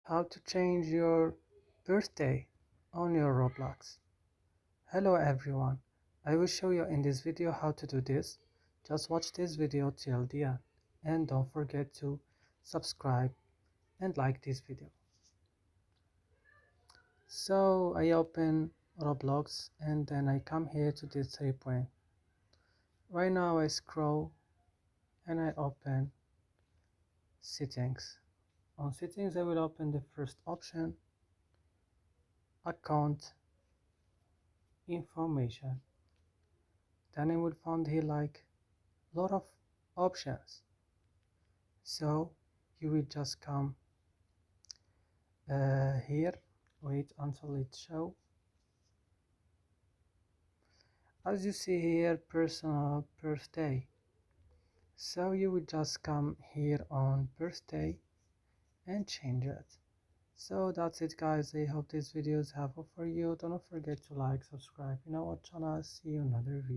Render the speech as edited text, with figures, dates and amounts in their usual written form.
How to change your birthday on your Roblox. Hello everyone, I will show you in this video how to do this. Just watch this video till the end and don't forget to subscribe and like this video. So I open Roblox and then I come here to this 3 point. Right now I scroll and I open settings. On settings I will open the first option, account information. Then I will find here like lot of options. So you will just come here, wait until it show. As you see here, personal birthday. So you will just come here on birthday and change it. So that's it guys, I hope these videos helpful for you. Don't forget to like, subscribe in our channel. See you in another video.